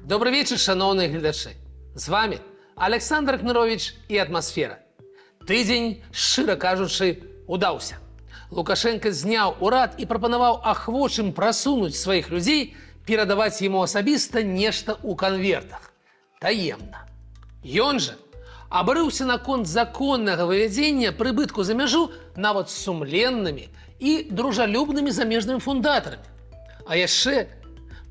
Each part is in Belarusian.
Добрый вечер, шановні глядачі. З вами Олександр Кнырович і «Атмосфера». Тиждень, шчыра кажучы, удаўся. Лукашенко зняў урад і прапанаваў ахвочым прасунуць сваіх людзей, перадаваць яму асабіста нешта ў канвертах. Таемна. Ён жа абрыўся наконт законнага вывядзення прыбытку за мяжу нават з сумленнымі і дружалюбнымі замежнымі фундатарамі. А яшчэ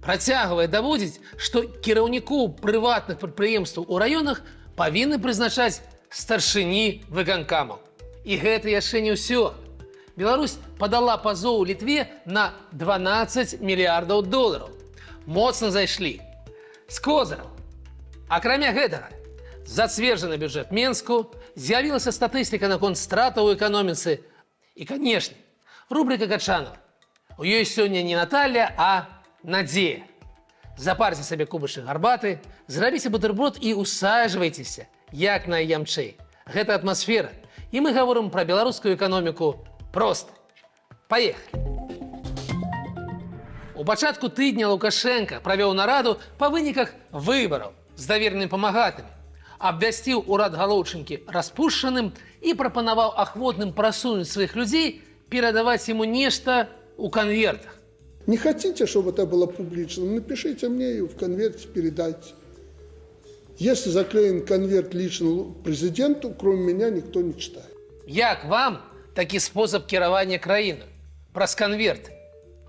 працягвае даводзіць, што кіраўнікоў прыватных прадпрыемстваў у раёнах павінны прызначаць старшыні выканкамаў. І гэта яшчэ не ўсё. Беларусь падала пазоў Літве на 12 мільярдаў долараў. Моцна зайшлі. З козыраў. Акрамя гэтага, зацверджаны бюджэт Менску, з'явілася статыстыка наконт стратаў у эканоміцы. І, канешне, рубрика Качанова. У ёй сёння не Наталья, а Надзея. Запарце сабе кубачак гарбаты, зрабіце бутерброд і усаджвайцеся, як найямчэй. Гэта «Атмосфера», і мы гаворым пра беларускую эканоміку проста. Паехалі! У пачатку тыдня Лукашенко правёў нараду па выніках выбараў з давернымі памагатымі, абвясціў урад галоўчынкі распушчаным і прапанаваў ахвотным прасунуць сваіх людзей, перадаваць яму нешта ў канвертах. Не хотите, чтобы это было публичным, напишите мне и в конверте передайте. Если заклеен конверт лично президенту, кроме меня никто не читает. Як вам такі спосаб кіравання краіны? Праз канверты.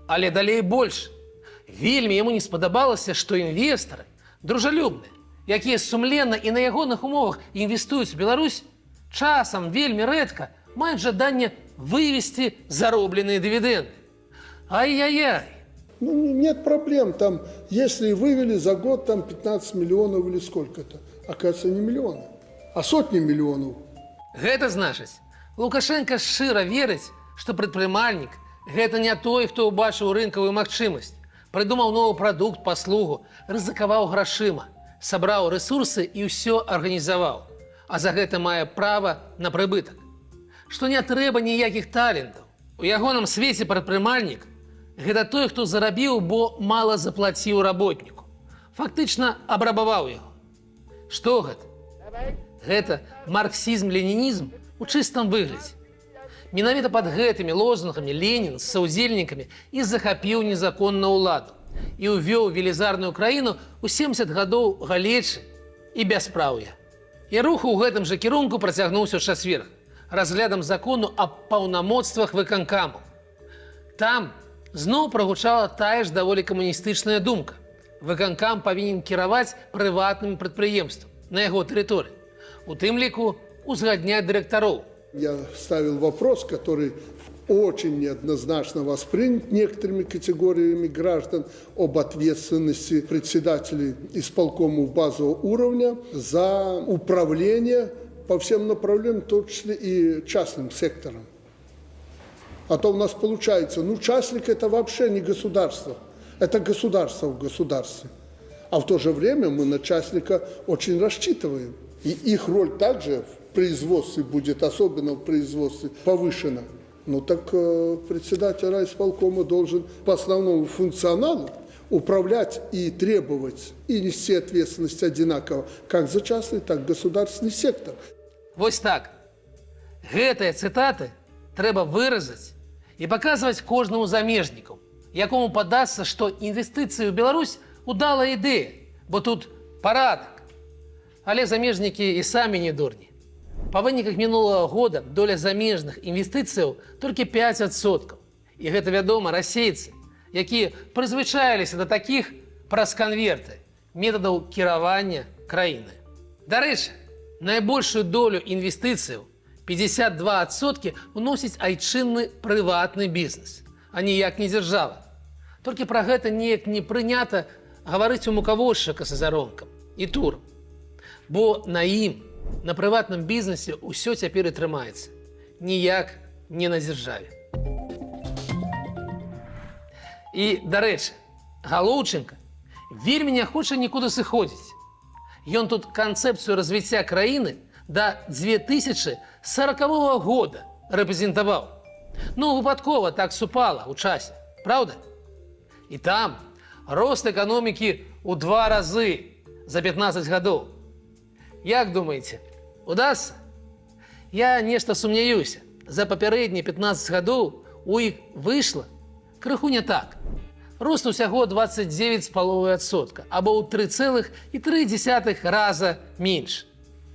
Але далей больш. Вельмі яму не спадабалася, што інвестары, дружалюбныя, якія сумленна і на ягоных умовах інвестуюць у Беларусь, часам вельмі рэдка маюць жаданне вывесці заробленыя дывідэнды. Ай-яй-яй. Ну, нет проблем. Там, если вывели за год там 15 миллионов или сколько-то, оказывается, не миллионы, а сотни миллионов. Гэта значыць, Лукашенко шчыра верыць, што прадпрымальнік – гэта не той, хто ўбачыў рынкавую магчымасць, прыдумаў новы прадукт, паслугу, рызыкаваў грашыма, сабраў рэсурсы і ўсё арганізаваў, а за гэта мае права на прыбытак. Што не трэба ніякіх талентаў. У ягоным свеце прадпрымальнік – гэта той, хто зарабіў, бо мала заплаціў работніку. Фактычна абрабаваў яго. Што гэта? Гэта марксізм-ленінізм у чыстым выглядзе. Менавіта пад гэтымі лозунгамі Ленін з саўдзельнікамі і захапіў незаконна ўладу і ўвёў велізарную краіну ў 70 гадоў галечы і бяспраўя. І рух у гэтым жа кірунку працягнуўся ў чацвер разглядам закону аб паўнамоцтвах выканкамаў. Там зноў прагучала тая ж даволі камуністычная думка. Выканкам павінен кіраваць прыватным прадпрыемствам на яго тэрыторыі, у тым ліку узгадняць дырэктароў. Я ставил вопрос, который очень неоднозначно воспринят некоторыми категориями граждан об ответственности председателей исполкомов базового уровня за управление по всем направлениям, в том числе и частным сектором. А то у нас получается, частник это вообще не государство, это государство в государстве. А в то же время мы на частника очень рассчитываем. И их роль также в производстве будет, особенно в производстве, повышена. Ну так председатель райисполкома должен по основному функционалу управлять и требовать, и нести ответственность одинаково, как за частный, так и государственный сектор. Вось так. Гэтыя цытаты трэба выразаць і паказваць кожнаму замежніку, якому падацца, што інвестыцыі ў Беларусь удалая ідэя, бо тут парадак. Але замежнікі і самі не дурні. Па выніках мінулага года доля замежных інвестыцыяў толькі 5%. І гэта, вядома, расейцы, якія прызвычаіліся да такіх праз канверты метадаў кіравання краіны. Дарэчы, найбольшую долю інвестыцыяў 52% уносіць айчынны прыватны бізнес, а ніяк не дзяржава. Толькі пра гэта неяк не прынята гаварыць у мукавозчыка з азаронкам і турам. Бо на ім, на прыватным бізнесе ўсё цяпер і трымаецца. Ніяк не на дзяржаве. І, дарэчы, Галоўчынка вельмі не хоча нікуды сыходзіць. Ён тут канцэпцыю развіцця краіны до 2040 года рэпрэзентаваў. Ну, выпадкова так супала ў часе, правда? І там рост эканомікі ў 2 разы за 15 гадоў. Як думаеце, удасся? Я нешта сумняюся. За папярэднія 15 гадоў у іх выйшла крыху не так. Рост усяго 29,5%, або ў 3,3 раза менш.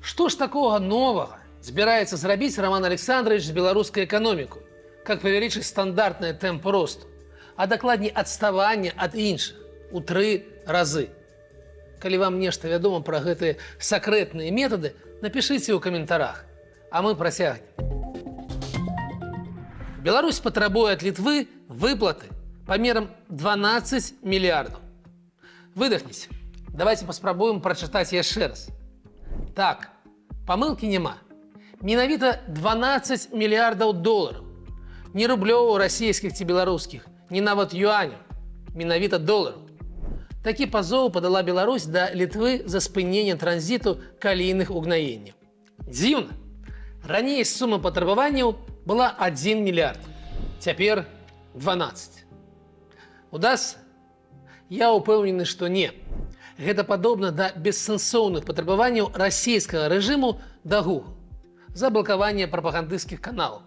Што ж такога новага збіраецца зрабіць Роман Александрович з беларускай эканомікай, как павялічыць стандартны тэмп росту, а дакладней адставання ад іншых у 3 разы. Калі вам нешта вядома пра гэтыя сакрэтныя метады, напішыце ў каментарах, а мы працягнем. Беларусь патрабуе ад Літвы выплаты памерам 12 мільярдаў. Выдохніце. Давайте паспрабуем прачытаць яшчэ раз. Так, памылкі няма. Менавіта 12 мільярдаў долараў. Не рублёў расійскіх ці беларускіх, ні нават юаняў. Менавіта долараў. Такі пазоў падала Беларусь да Літвы за спыненне транзіту калійных угнаенняў. Дзіўна. Раней сума патрабаванняў была 1 мільярд. Цяпер 12. Удасся? Я ўпэўнены, што не. Гэта падобна да бессэнсоўных патрабаванняў расійскага рэжыму да Google за блакаванне прапагандысцкіх каналаў.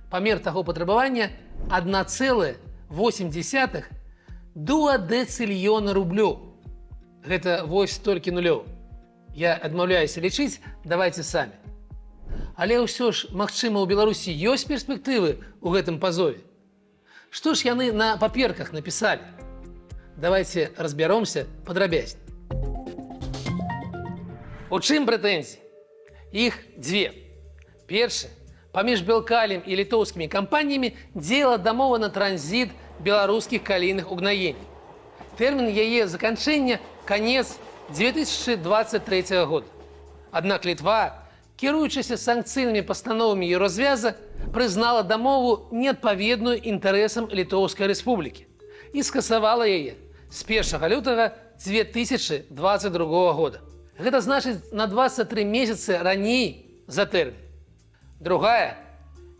Памер таго патрабавання 1,8 дуадэцыльёна рублёў. Гэта вось столькі нулёў. Я адмаўляюся лічыць, давайце самі. Але ўсё ж, магчыма, у Беларусі ёсць перспектывы ў гэтым пазове. Што ж яны на паперках напісалі? Давайте разбяромся падрабязней. У чым прэтэнзіі? Іх дзве. Першае, паміж Белкалем і літоўскімі кампаніямі дзеяла дамова на транзіт беларускіх калійных угнаенняў. Тэрмін яе заканчэння канец 2023 года. Аднак Літва, кіруючыся санкцыйнымі пастановамі Еўразвяза, прызнала дамову неадпаведную інтарэсам Літоўскай рэспублікі і скасавала яе з 1 лютага 2022 года. Гэта значыць на 23 месяцы раней за тэрмін. Другая.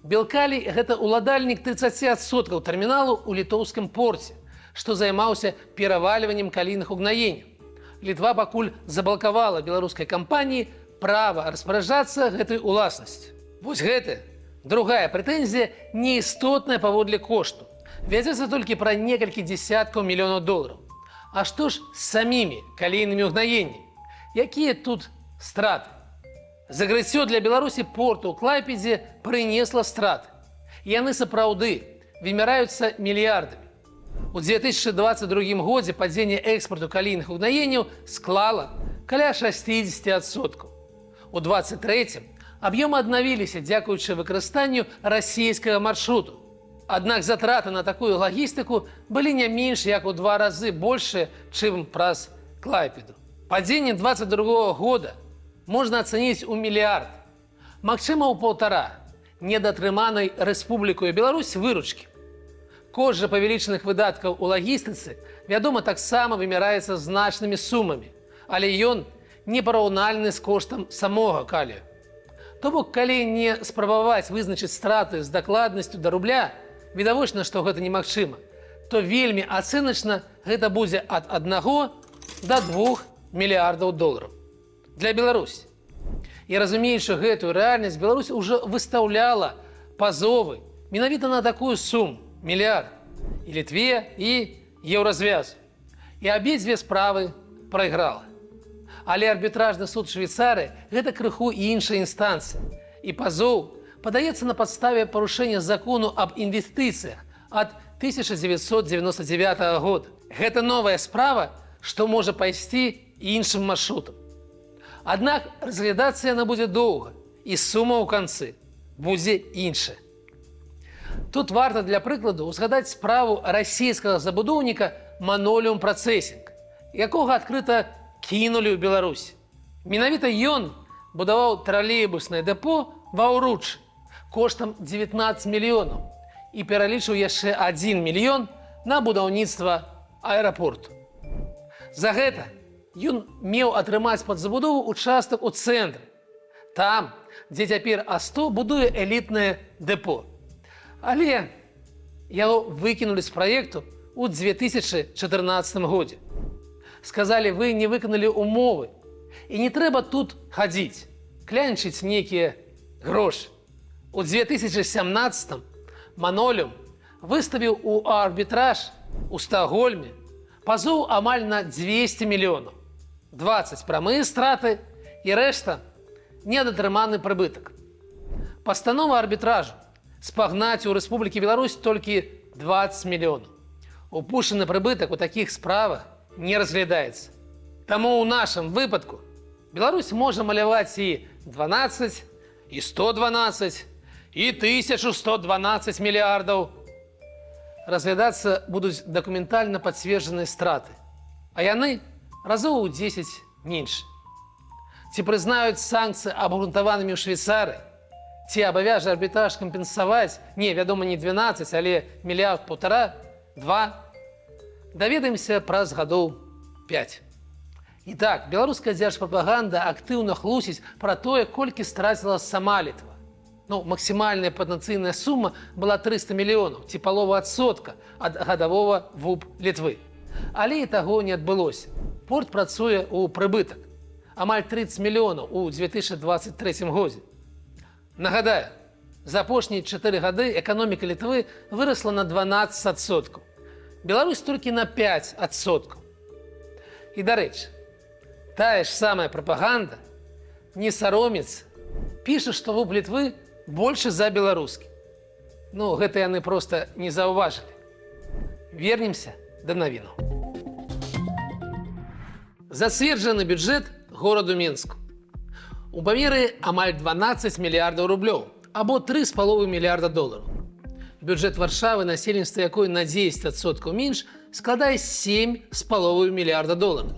Белкалій – гэта ўладальнік 30% тэрміналу ў літоўскім порце, што займаўся перавальваннем калійных угнаенняў. Літва пакуль заблакавала беларускай кампаніі права распараджацца гэтай уласнасцю. Вось гэта, другая прэтэнзія, неістотная паводле кошту. Вядзецца толькі пра некалькі дзесяткаў мільёнаў долараў. А што ж з самімі калійнымі угнаеннямі? Якія тут страты? Закрыццё для Беларусі порту ў Клайпедзе прынесла страты. Яны сапраўды вымяраюцца мільярдамі. У 2022 годзе падзенне экспарту калійных угнаенняў склала каля 60%. У 2023 аб'ёмы аднавіліся дзякуючы выкарыстанню расійскага маршруту. Аднак затраты на такую лагістыку былі не менш як у 2 разы большыя, чым праз Клайпеду. Падзенне 2022 года можна ацаніць у мільярд, магчыма, у 1,5 недатрыманай Рэспублікаю Беларусь выручкі. Кошт жа павелічаных выдаткаў у лагістыцы, вядома, таксама вымяраецца значнымі сумамі, але ён непараўнальны з коштам самога калію. То бок, калі не спрабаваць вызначыць страты з дакладнасцю да рубля, відавочна, што гэта немагчыма, то вельмі ацэначна гэта будзе ад 1 до 2 мільярдаў долараў. Для Беларусі. І разумеючы гэтую рэальнасць, Беларусь ўжо выстаўляла пазовы менавіта на такую суму – мільярд. І Літве, і Еўразвязу. І абедзве справы прайграла. Але арбітражны суд Швейцарыі – гэта крыху іншая інстанцыя. І пазоў падаецца на падставе парушэння закону аб інвестыцыях ад 1999 года. Гэта новая справа, што можа пайсці іншым маршрутам. Аднак разглядацца яна будзе доўга, і сума ў канцы будзе іншая. Тут варта для прыкладу узгадаць справу расійскага забудоўніка Маноліум Працэсінг, якога адкрыта кінулі ў Беларусі. Менавіта ён будаваў тралейбуснае дэпо ва Ўруччы коштам 19 мільёнаў і пералічыў яшчэ 1 мільён на будаўніцтва аэрапорту. За гэта ён меў атрымаць пад забудову участак у цэнтры, там, дзе цяпер А100 будуе элітнае дэпо. Але яго выкінулі з праекту ў 2014 годзе. Сказалі, вы не выканалі умовы. І не трэба тут хадзіць, клянчыць нейкія грошы. У 2017-м Маноліум выставіў у арбітраж у Стокгольме пазоў амаль на 200 мільёнаў. 20 прамыя страты і рэшта недатрыманы прыбытак. Пастанова арбітражу спагнаць у Рэспублікі Беларусь толькі 20 мільёнаў. Упушчаны прыбытак у такіх справах не разглядаецца. Таму ў нашым выпадку Беларусь можа маляваць і 12, і 112, і 1112 мільярдаў. Разглядацца будуць дакументальна пацверджаныя страты, а яны разоў у 10 менш. Ці прызнаюць санкцыі абгрунтаванымі ў Швейцарыі, ці абавяжа арбітраж кампенсаваць, вядома, не 12, але мільярд паўтара, 2, даведаемся праз гадоў 5. І так, беларуская дзяржпрапаганда актыўна хлусіць пра тое, колькі страціла сама Літва. Максімальная патэнцыйная сума была 300 мільёнаў, ці палова адсотка ад гадавога ВУП Літвы. Але і таго не адбылося. Порт працуе ў прыбытак. Амаль 30 мільёнаў у 2023 годзе. Нагадаю, за апошнія 4 гады эканоміка Літвы вырасла на 12%. Беларусь толькі на 5%. І, дарэчы, тая ж самая прапаганда не саромецца, піша, што ВУП Літвы больше за беларускі. Гэта яны проста не заўважылі. Вернемся да навінаў. Зацверджаны бюджэт гораду Мінску. У памеры амаль 12 мільярдаў рублёў, або 3,5 мільярда долараў. Бюджэт Варшавы, насельніцтва якой на 10% менш, складае 7,5 мільярда долараў.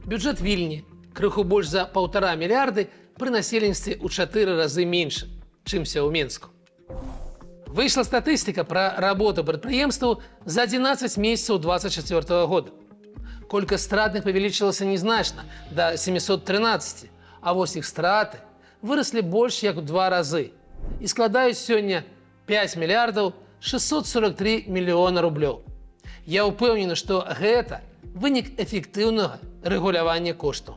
Бюджэт Вільні крыху больш за 1,5 мільярды пры насельніцтве ў 4 разы меншым, чымся ў Мінску. Выйшла статыстыка пра работу прадпрыемстваў за 11 месяцаў 2024 года. Колькасць стратных павялічылася незначна, да 713, а вось іх страты выраслі больш як у 2 разы і складаюць сёння 5 мільярдаў 643 мільёна рублёў. Я ўпэўнены, што гэта вынік эфектыўнага рэгулявання коштаў.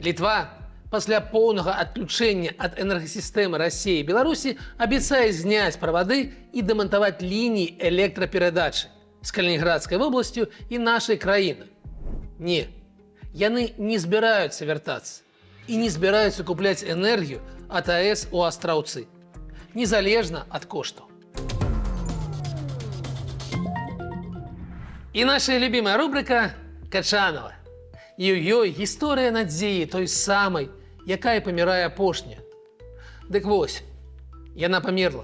Літва пасля поўнага адключэння ад энергасістэмы Расіі і Беларусі абяцае зняць правады і дэмантаваць лініі электраперадачы з Калінінградскай вобласцю і нашай краіны. Не, яны не збіраюцца вяртацца і не збіраюцца купляць энергію ад АЭС у Астраўцы, незалежна ад коштаў. І наша любімая рубрика «Качанова». І ў ёй гісторыя надзеі той самай, якая памірае апошняя. Дык вось, яна памерла.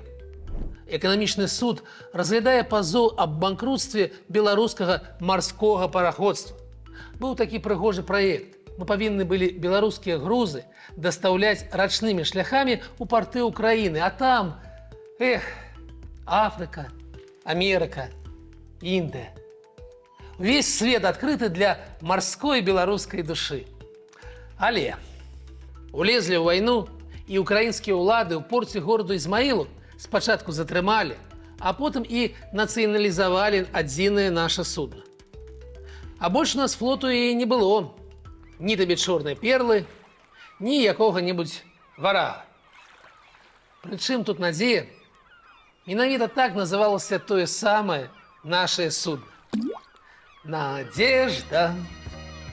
Эканамічны суд разглядае пазоў аб банкрутстве беларускага марскога параходства. Быў такі прыгожы праект. Мы павінны былі беларускія грузы дастаўляць рачнымі шляхамі ў парты Украіны, а там, Афрыка, Амерыка, Індыя. Увесь свет адкрыты для марской беларускай душы. Але улезлі ў вайну, і украінскія ўлады ў порце гораду Ізмаілу спачатку затрымалі, а потым і нацыяналізавалі адзінае наша судна. А больш у нас флоту і не было. Ні табе чорнай перлы, ні якога-небудзь варага. Прычым тут надзея? Менавіта так называлася тое самае нашае судно. Надежда,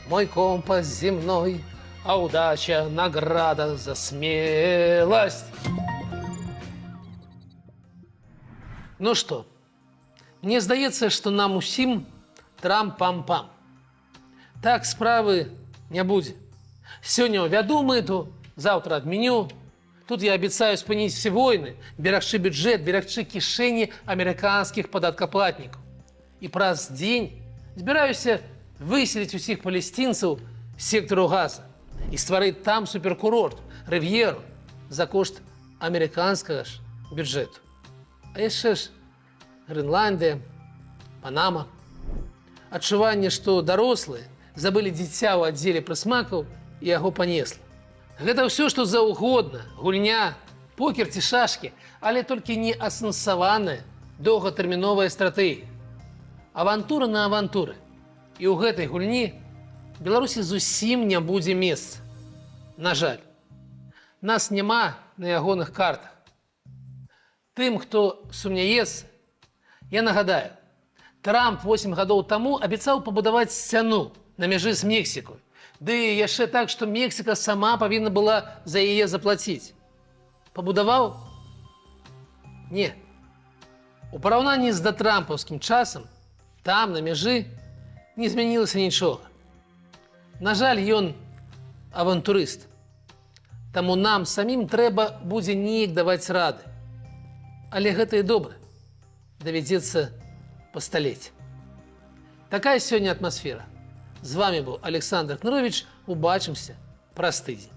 мой компас земной, а удача — награда за смелость. Ну што, мне здаецца, што нам усім трам-пам-пам. Так справы не будзе. Сёння вяду мыту, заўтра адменю. Тут я абяцаю спыніць все войны, берагчы бюджэт, берагчы кішэні амерыканскіх падаткаплатнікаў. І праз дзень збіраюся выселіць усіх палесцінцаў з сектару Газа і стварыць там суперкурорт, рыв'еру за кошт амерыканскага ж бюджэту. А яшчэ ж Грэнландыя, Панама. Адчуванне, што дарослыя забылі дзіця ў аддзеле прысмакаў і яго панесла. Гэта ўсё, што заўгодна, гульня, покер ці шашкі, але толькі не асэнсаваная доўгатэрміновая стратэгія. Авантура на авантуры. І ў гэтай гульні Беларусі зусім не будзе месца. На жаль, нас няма на ягоных картах. Тым, хто сумняецца, я нагадаю, Трамп 8 гадоў таму абяцаў пабудаваць сцяну на мяжы з Мексікай. Ды яшчэ так, што Мексіка сама павінна была за яе заплаціць. Пабудаваў? Не. У параўнанні з датрампаўскім часам там, на мяжы, не змянілася нічога. На жаль, ён авантурыст. Таму нам самім трэба будзе неяк даваць рады. Але гэта і добра. Давядзецца пасталець. Такая сёння атмасфера. З вами быў Александр Кнырович. Убачымся праз тыдзень.